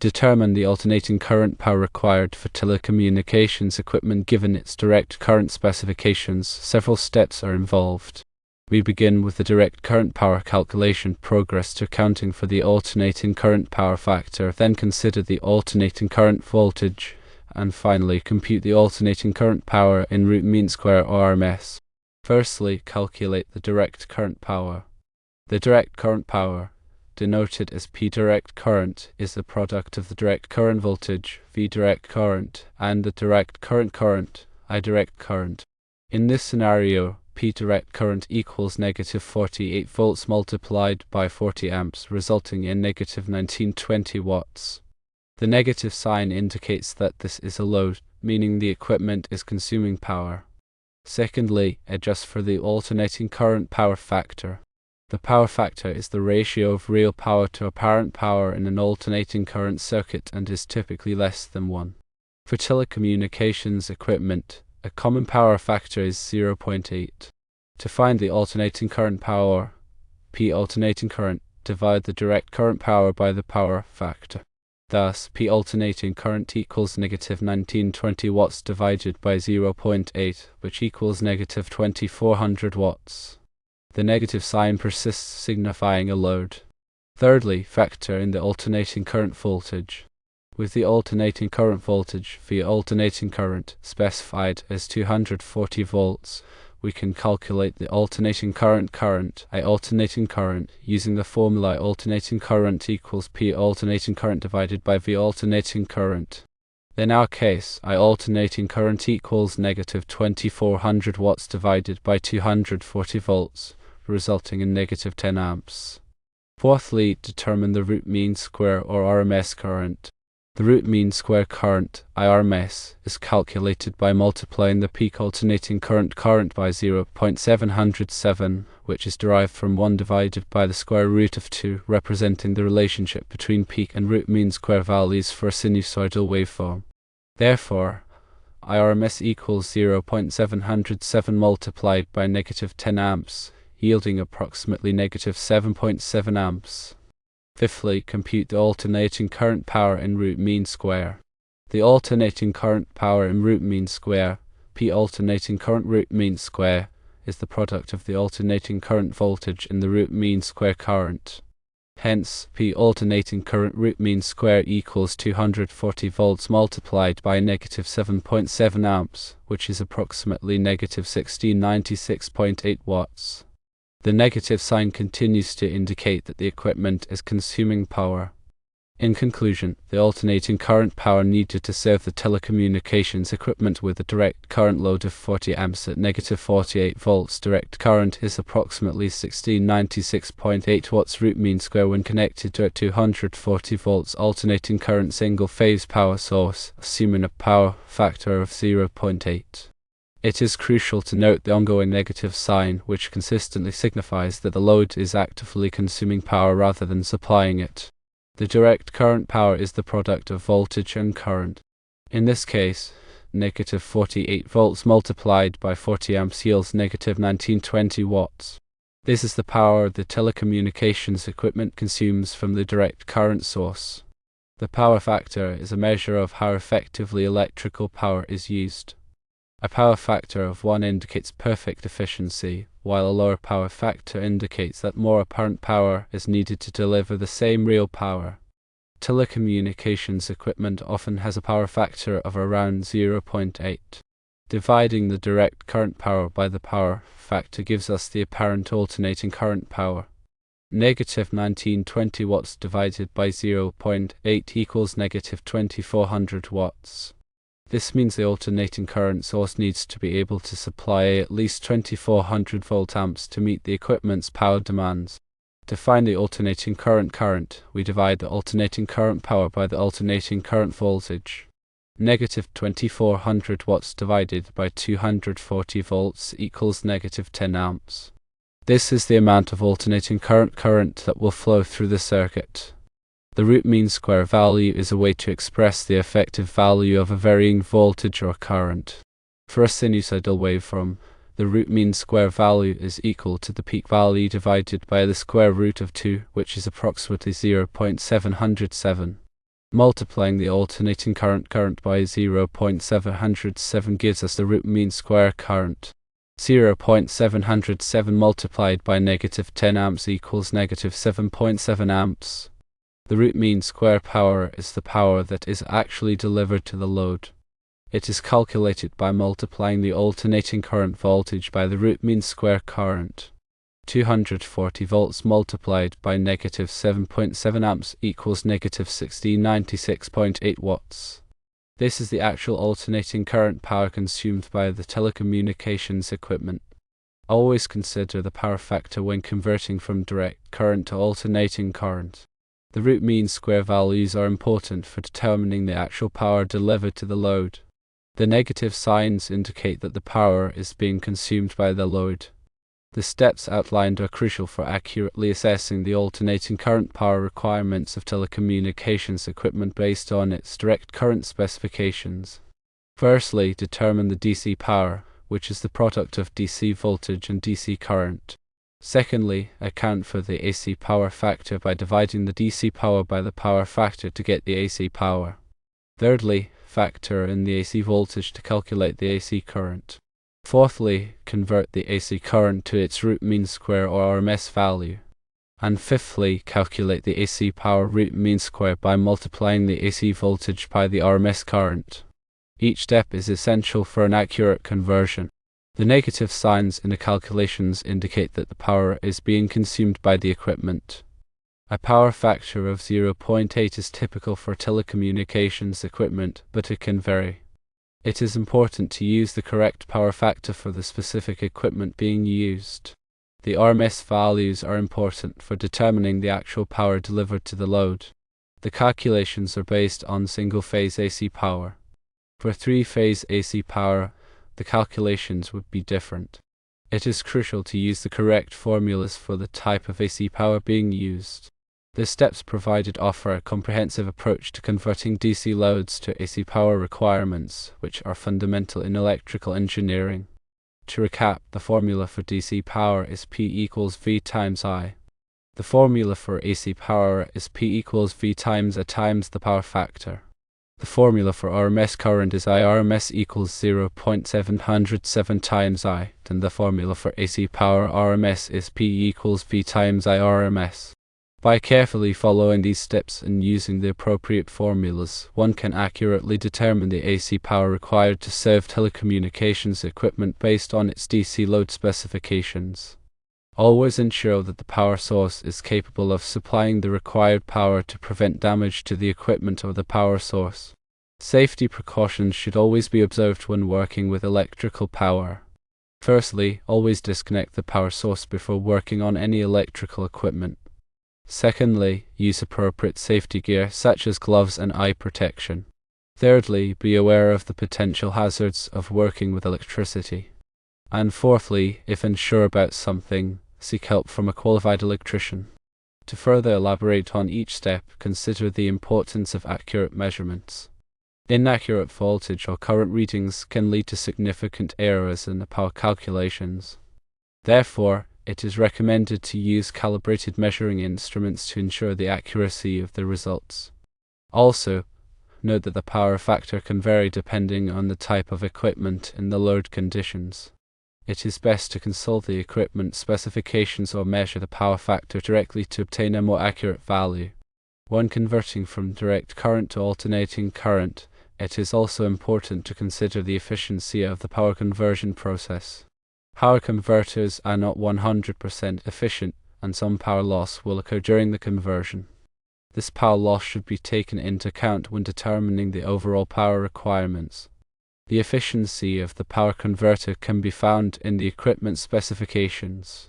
determine the alternating current power required for telecommunications equipment given its direct current specifications, several steps are involved. We begin with the direct current power calculation, progress to accounting for the alternating current power factor, then consider the alternating current voltage, and finally compute the alternating current power in root mean square or RMS. Firstly, calculate the direct current power. The direct current power, denoted as P direct current, is the product of the direct current voltage, V direct current, and the direct current, I direct current. In this scenario, P direct current equals negative 48 volts multiplied by 40 amps, resulting in negative 1920 watts. The negative sign indicates that this is a load, meaning the equipment is consuming power. Secondly, adjust for the alternating current power factor. The power factor is the ratio of real power to apparent power in an alternating current circuit and is typically less than 1. For telecommunications equipment, a common power factor is 0.8. To find the alternating current power, P alternating current, divide the direct current power by the power factor. Thus, P alternating current equals negative 1920 watts divided by 0.8, which equals negative 2400 watts. The negative sign persists, signifying a load. Thirdly, factor in the alternating current voltage. With the alternating current voltage, V alternating current, specified as 240 volts, we can calculate the alternating current, I alternating current, using the formula I alternating current equals P alternating current divided by V alternating current. In our case, I alternating current equals negative 2400 watts divided by 240 volts, resulting in negative 10 amps. Fourthly, determine the root mean square or RMS current. The root mean square current, IRMS, is calculated by multiplying the peak alternating current by 0.707, which is derived from 1 divided by the square root of 2, representing the relationship between peak and root mean square values for a sinusoidal waveform. Therefore, IRMS equals 0.707 multiplied by negative 10 amps, yielding approximately negative 7.7 amps. Fifthly, compute the alternating current power in root mean square. The alternating current power in root mean square, P alternating current root mean square, is the product of the alternating current voltage in the root mean square current. Hence, P alternating current root mean square equals 240 volts multiplied by negative 7.7 amps, which is approximately negative 1696.8 watts. The negative sign continues to indicate that the equipment is consuming power. In conclusion, the alternating current power needed to serve the telecommunications equipment with a direct current load of 40 amps at negative 48 volts direct current is approximately 1696.8 watts root mean square when connected to a 240 volts alternating current single-phase power source, assuming a power factor of 0.8. It is crucial to note the ongoing negative sign, which consistently signifies that the load is actively consuming power rather than supplying it. The direct current power is the product of voltage and current. In this case, negative 48 volts multiplied by 40 amps yields negative 1920 watts. This is the power the telecommunications equipment consumes from the direct current source. The power factor is a measure of how effectively electrical power is used. A power factor of 1 indicates perfect efficiency, while a lower power factor indicates that more apparent power is needed to deliver the same real power. Telecommunications equipment often has a power factor of around 0.8. Dividing the direct current power by the power factor gives us the apparent alternating current power. Negative 1920 watts divided by 0.8 equals negative 2400 watts. This means the alternating current source needs to be able to supply at least 2400 volt amps to meet the equipment's power demands. To find the alternating current, we divide the alternating current power by the alternating current voltage. Negative 2400 watts divided by 240 volts equals negative 10 amps. This is the amount of alternating current that will flow through the circuit. The root mean square value is a way to express the effective value of a varying voltage or current. For a sinusoidal waveform, the root mean square value is equal to the peak value divided by the square root of 2, which is approximately 0.707. Multiplying the alternating current by 0.707 gives us the root mean square current. 0.707 multiplied by negative 10 amps equals negative 7.7 amps. The root mean square power is the power that is actually delivered to the load. It is calculated by multiplying the alternating current voltage by the root mean square current. 240 volts multiplied by negative 7.7 amps equals negative 1696.8 watts. This is the actual alternating current power consumed by the telecommunications equipment. Always consider the power factor when converting from direct current to alternating current. The root mean square values are important for determining the actual power delivered to the load. The negative signs indicate that the power is being consumed by the load. The steps outlined are crucial for accurately assessing the alternating current power requirements of telecommunications equipment based on its direct current specifications. Firstly, determine the DC power, which is the product of DC voltage and DC current. Secondly, account for the AC power factor by dividing the DC power by the power factor to get the AC power. Thirdly, factor in the AC voltage to calculate the AC current. Fourthly, convert the AC current to its root mean square or RMS value. And fifthly, calculate the AC power root mean square by multiplying the AC voltage by the RMS current. Each step is essential for an accurate conversion. The negative signs in the calculations indicate that the power is being consumed by the equipment. A power factor of 0.8 is typical for telecommunications equipment, but it can vary. It is important to use the correct power factor for the specific equipment being used. The RMS values are important for determining the actual power delivered to the load. The calculations are based on single-phase AC power. For three-phase AC power, the calculations would be different. It is crucial to use the correct formulas for the type of AC power being used. The steps provided offer a comprehensive approach to converting DC loads to AC power requirements, which are fundamental in electrical engineering. To recap, the formula for DC power is P equals V times I. The formula for AC power is P equals V times A times the power factor. The formula for RMS current is I RMS equals 0.707 times I, and the formula for AC power RMS is P equals V times I RMS. By carefully following these steps and using the appropriate formulas, one can accurately determine the AC power required to serve telecommunications equipment based on its DC load specifications. Always ensure that the power source is capable of supplying the required power to prevent damage to the equipment or the power source. Safety precautions should always be observed when working with electrical power. Firstly, always disconnect the power source before working on any electrical equipment. Secondly, use appropriate safety gear such as gloves and eye protection. Thirdly, be aware of the potential hazards of working with electricity. And fourthly, if unsure about something, seek help from a qualified electrician. To further elaborate on each step, consider the importance of accurate measurements. Inaccurate voltage or current readings can lead to significant errors in the power calculations. Therefore, it is recommended to use calibrated measuring instruments to ensure the accuracy of the results. Also, note that the power factor can vary depending on the type of equipment and the load conditions. It is best to consult the equipment specifications or measure the power factor directly to obtain a more accurate value. When converting from direct current to alternating current, it is also important to consider the efficiency of the power conversion process. Power converters are not 100% efficient, and some power loss will occur during the conversion. This power loss should be taken into account when determining the overall power requirements. The efficiency of the power converter can be found in the equipment specifications.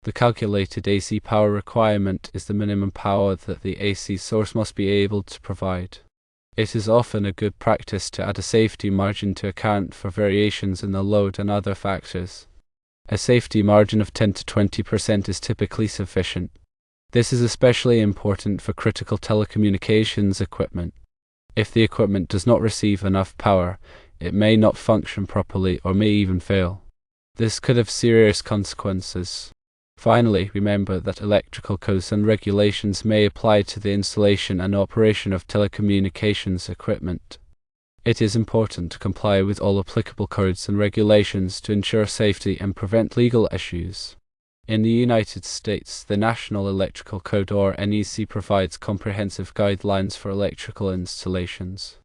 The calculated AC power requirement is the minimum power that the AC source must be able to provide. It is often a good practice to add a safety margin to account for variations in the load and other factors. A safety margin of 10 to 20% is typically sufficient. This is especially important for critical telecommunications equipment. If the equipment does not receive enough power, it may not function properly or may even fail. This could have serious consequences. Finally, remember that electrical codes and regulations may apply to the installation and operation of telecommunications equipment. It is important to comply with all applicable codes and regulations to ensure safety and prevent legal issues. In the United States, the National Electrical Code or NEC provides comprehensive guidelines for electrical installations.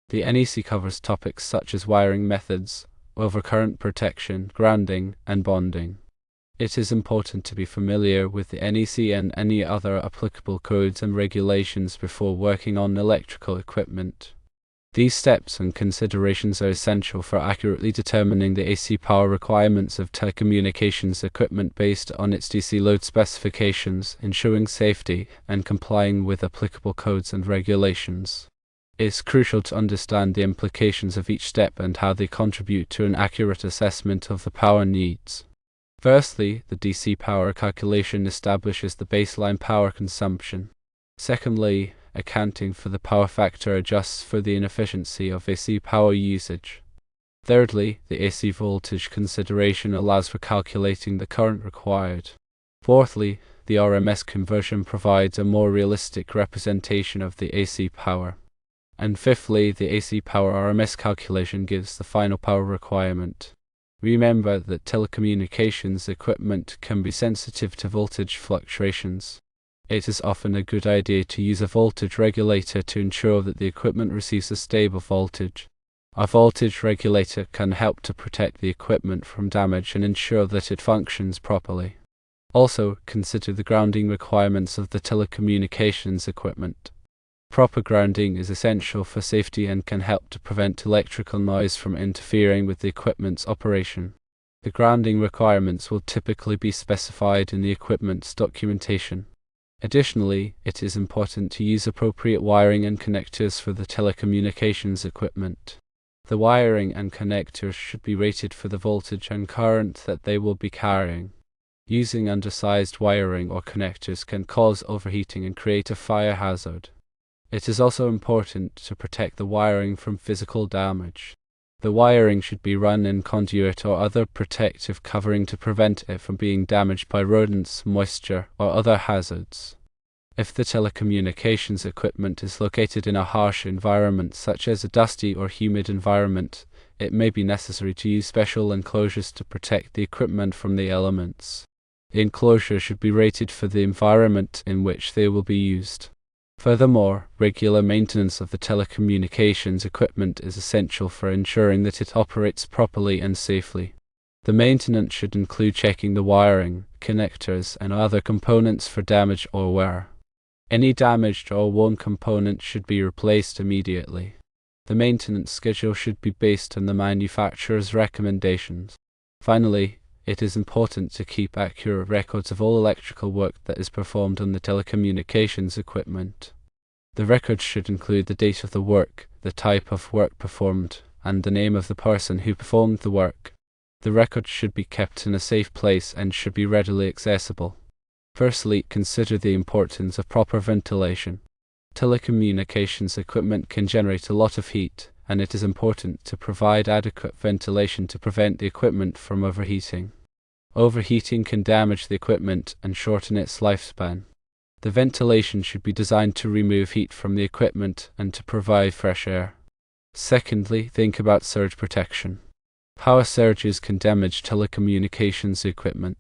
The NEC covers topics such as wiring methods, overcurrent protection, grounding, and bonding. It is important to be familiar with the NEC and any other applicable codes and regulations before working on electrical equipment. These steps and considerations are essential for accurately determining the AC power requirements of telecommunications equipment based on its DC load specifications, ensuring safety, and complying with applicable codes and regulations. It is crucial to understand the implications of each step and how they contribute to an accurate assessment of the power needs. Firstly, the DC power calculation establishes the baseline power consumption. Secondly, accounting for the power factor adjusts for the inefficiency of AC power usage. Thirdly, the AC voltage consideration allows for calculating the current required. Fourthly, the RMS conversion provides a more realistic representation of the AC power. And fifthly, the AC power RMS calculation gives the final power requirement. Remember that telecommunications equipment can be sensitive to voltage fluctuations. It is often a good idea to use a voltage regulator to ensure that the equipment receives a stable voltage. A voltage regulator can help to protect the equipment from damage and ensure that it functions properly. Also, consider the grounding requirements of the telecommunications equipment. Proper grounding is essential for safety and can help to prevent electrical noise from interfering with the equipment's operation. The grounding requirements will typically be specified in the equipment's documentation. Additionally, it is important to use appropriate wiring and connectors for the telecommunications equipment. The wiring and connectors should be rated for the voltage and current that they will be carrying. Using undersized wiring or connectors can cause overheating and create a fire hazard. It is also important to protect the wiring from physical damage. The wiring should be run in conduit or other protective covering to prevent it from being damaged by rodents, moisture, or other hazards. If the telecommunications equipment is located in a harsh environment such as a dusty or humid environment, it may be necessary to use special enclosures to protect the equipment from the elements. The enclosure should be rated for the environment in which they will be used. Furthermore, regular maintenance of the telecommunications equipment is essential for ensuring that it operates properly and safely. The maintenance should include checking the wiring, connectors, and other components for damage or wear. Any damaged or worn component should be replaced immediately. The maintenance schedule should be based on the manufacturer's recommendations. Finally, it is important to keep accurate records of all electrical work that is performed on the telecommunications equipment. The records should include the date of the work, the type of work performed, and the name of the person who performed the work. The records should be kept in a safe place and should be readily accessible. Firstly, consider the importance of proper ventilation. Telecommunications equipment can generate a lot of heat, and it is important to provide adequate ventilation to prevent the equipment from overheating. Overheating can damage the equipment and shorten its lifespan. The ventilation should be designed to remove heat from the equipment and to provide fresh air. Secondly, think about surge protection. Power surges can damage telecommunications equipment.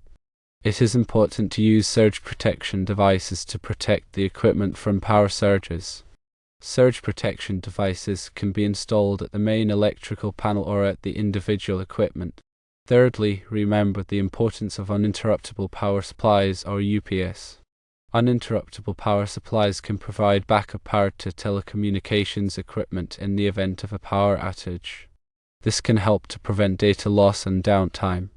It is important to use surge protection devices to protect the equipment from power surges. Surge protection devices can be installed at the main electrical panel or at the individual equipment. Thirdly, remember the importance of uninterruptible power supplies or UPS. Uninterruptible power supplies can provide backup power to telecommunications equipment in the event of a power outage. This can help to prevent data loss and downtime.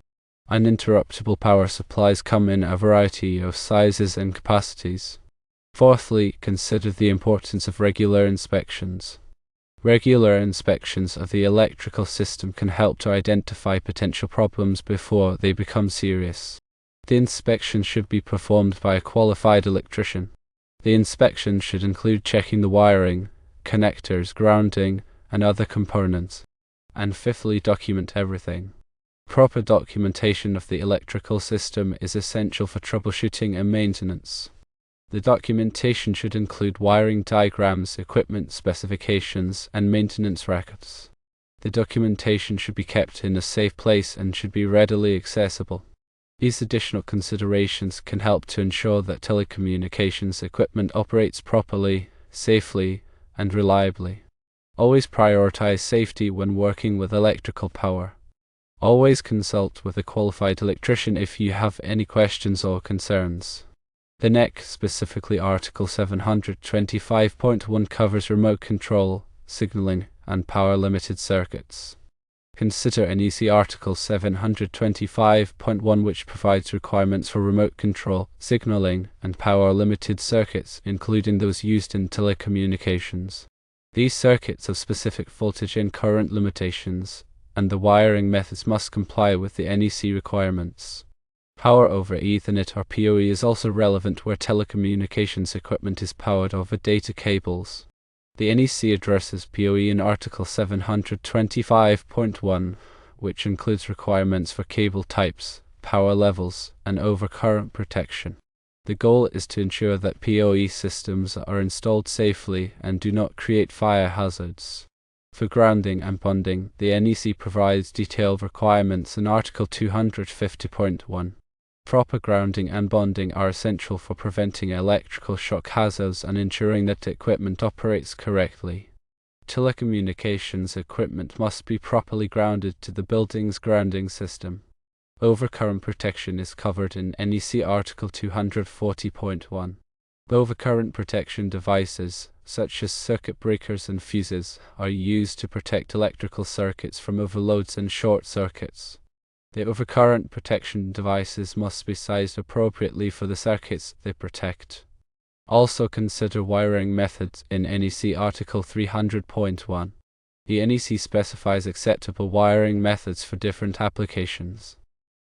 Uninterruptible power supplies come in a variety of sizes and capacities. Fourthly, consider the importance of regular inspections. Regular inspections of the electrical system can help to identify potential problems before they become serious. The inspection should be performed by a qualified electrician. The inspection should include checking the wiring, connectors, grounding, and other components. And fifthly, document everything. Proper documentation of the electrical system is essential for troubleshooting and maintenance. The documentation should include wiring diagrams, equipment specifications, and maintenance records. The documentation should be kept in a safe place and should be readily accessible. These additional considerations can help to ensure that telecommunications equipment operates properly, safely, and reliably. Always prioritize safety when working with electrical power. Always consult with a qualified electrician if you have any questions or concerns. The NEC, specifically Article 725.1, covers remote control, signaling, and power-limited circuits. Consider NEC Article 725.1, which provides requirements for remote control, signaling, and power-limited circuits, including those used in telecommunications. These circuits have specific voltage and current limitations, and the wiring methods must comply with the NEC requirements. Power over Ethernet or PoE is also relevant where telecommunications equipment is powered over data cables. The NEC addresses PoE in Article 725.1, which includes requirements for cable types, power levels, and overcurrent protection. The goal is to ensure that PoE systems are installed safely and do not create fire hazards. For grounding and bonding, the NEC provides detailed requirements in Article 250.1. Proper grounding and bonding are essential for preventing electrical shock hazards and ensuring that equipment operates correctly. Telecommunications equipment must be properly grounded to the building's grounding system. Overcurrent protection is covered in NEC Article 240.1. Overcurrent protection devices, such as circuit breakers and fuses, are used to protect electrical circuits from overloads and short circuits. The overcurrent protection devices must be sized appropriately for the circuits they protect. Also consider wiring methods in NEC Article 300.1. The NEC specifies acceptable wiring methods for different applications.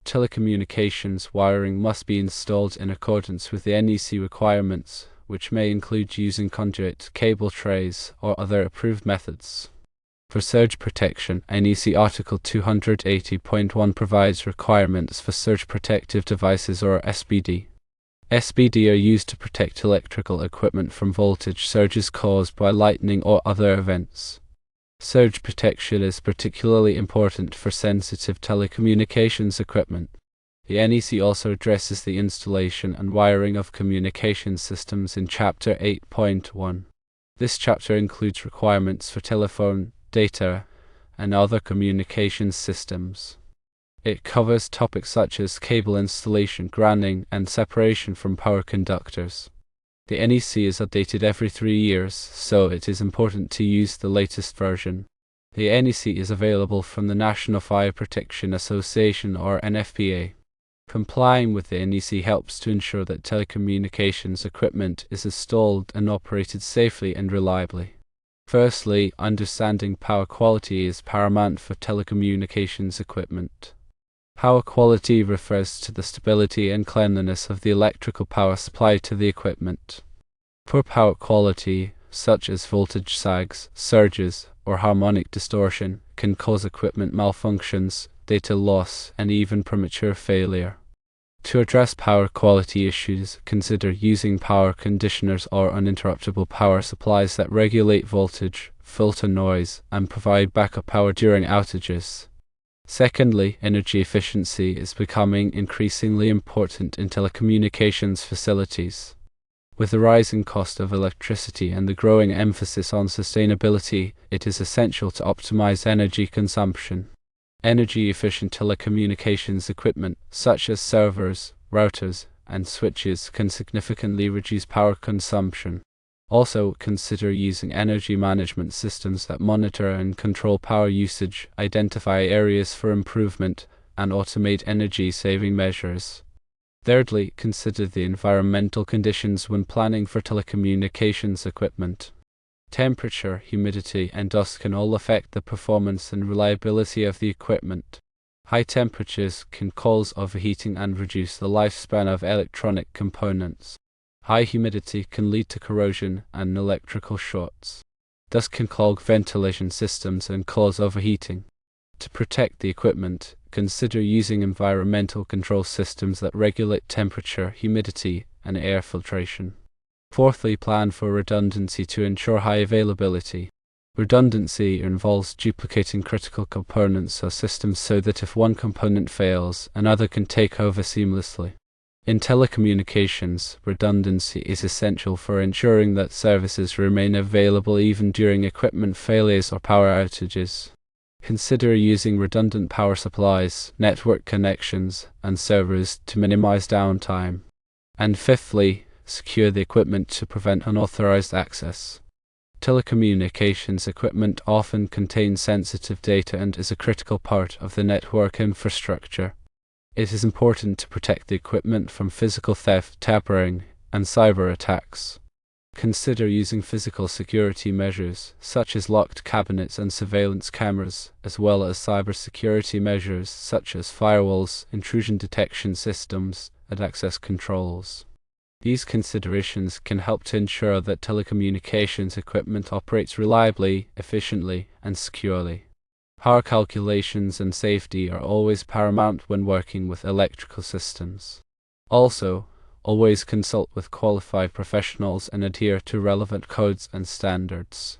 Telecommunications wiring must be installed in accordance with the NEC requirements, which may include using conduit, cable trays, or other approved methods. For surge protection, NEC Article 280.1 provides requirements for surge protective devices or SPD. SPD are used to protect electrical equipment from voltage surges caused by lightning or other events. Surge protection is particularly important for sensitive telecommunications equipment. The NEC also addresses the installation and wiring of communication systems in Chapter 8.1. This chapter includes requirements for telephone, data, and other communications systems. It covers topics such as cable installation, grounding, and separation from power conductors. The NEC is updated every 3 years, so it is important to use the latest version. The NEC is available from the National Fire Protection Association or NFPA. Complying with the NEC helps to ensure that telecommunications equipment is installed and operated safely and reliably. Firstly, understanding power quality is paramount for telecommunications equipment. Power quality refers to the stability and cleanliness of the electrical power supplied to the equipment. Poor power quality, such as voltage sags, surges, or harmonic distortion, can cause equipment malfunctions, data loss, and even premature failure. To address power quality issues, consider using power conditioners or uninterruptible power supplies that regulate voltage, filter noise, and provide backup power during outages. Secondly, energy efficiency is becoming increasingly important in telecommunications facilities. With the rising cost of electricity and the growing emphasis on sustainability, it is essential to optimize energy consumption. Energy-efficient telecommunications equipment, such as servers, routers, and switches, can significantly reduce power consumption. Also, consider using energy management systems that monitor and control power usage, identify areas for improvement, and automate energy-saving measures. Thirdly, consider the environmental conditions when planning for telecommunications equipment. Temperature, humidity, and dust can all affect the performance and reliability of the equipment. High temperatures can cause overheating and reduce the lifespan of electronic components. High humidity can lead to corrosion and electrical shorts. Dust can clog ventilation systems and cause overheating. To protect the equipment, consider using environmental control systems that regulate temperature, humidity, and air filtration. Fourthly, plan for redundancy to ensure high availability. Redundancy involves duplicating critical components or systems so that if one component fails, another can take over seamlessly. In telecommunications, redundancy is essential for ensuring that services remain available even during equipment failures or power outages. Consider using redundant power supplies, network connections, and servers to minimize downtime. And fifthly, secure the equipment to prevent unauthorized access. Telecommunications equipment often contains sensitive data and is a critical part of the network infrastructure. It is important to protect the equipment from physical theft, tampering, and cyber attacks. Consider using physical security measures, such as locked cabinets and surveillance cameras, as well as cybersecurity measures such as firewalls, intrusion detection systems, and access controls. These considerations can help to ensure that telecommunications equipment operates reliably, efficiently, and securely. Power calculations and safety are always paramount when working with electrical systems. Also, always consult with qualified professionals and adhere to relevant codes and standards.